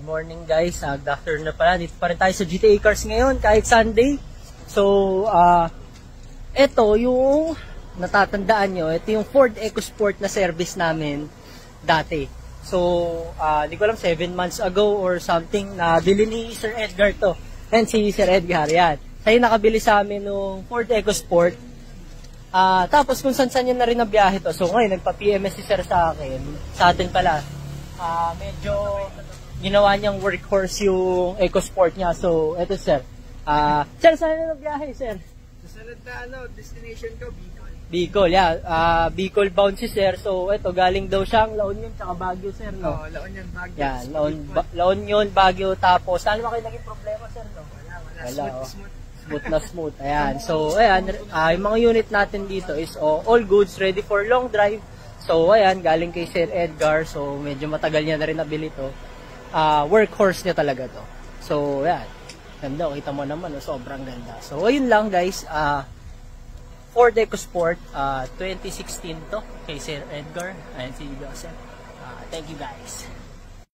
morning guys, good afternoon na pala. Dito pa rin tayo sa GTA Cars ngayon kahit Sunday. So, ito yung natatandaan nyo, ito yung Ford EcoSport na service namin dati. So, di ko alam 7 months ago or something, nabili ni Sir Edgar to. And si Sir Edgar, yan. Siya yung nakabili sa amin ng Ford EcoSport. Tapos kung saan-saan yun na rin na biyahe to. So ngayon, nagpa-PMS si Sir sa akin, sa atin pala. Medyo ginawa niyang workhorse yung EcoSport niya. So, eto Sir. Sir, saan na biyahe, Sir? Susunod na destination ko, Bicol. Bicol, yeah. Bicol bound si Sir. So, eto, galing daw siyang La Union tsaka Baguio, Sir, no? Oo, La Union, Baguio. Yeah, La Union, Baguio, tapos, saan ba kayo naging problema, Sir, no? Wala. Smooth na smooth. Ayan. So, ayan, yung mga unit natin dito is all goods ready for long drive. So, ayan, galing kay Sir Edgar. So, medyo matagal niya na rin nabili to. Workhorse niya talaga to. So, ayan. Ganda, kita mo naman, sobrang ganda. So, ayun lang guys. Ford EcoSport, 2016 to kay Sir Edgar. Ayan si Joseph. Thank you guys.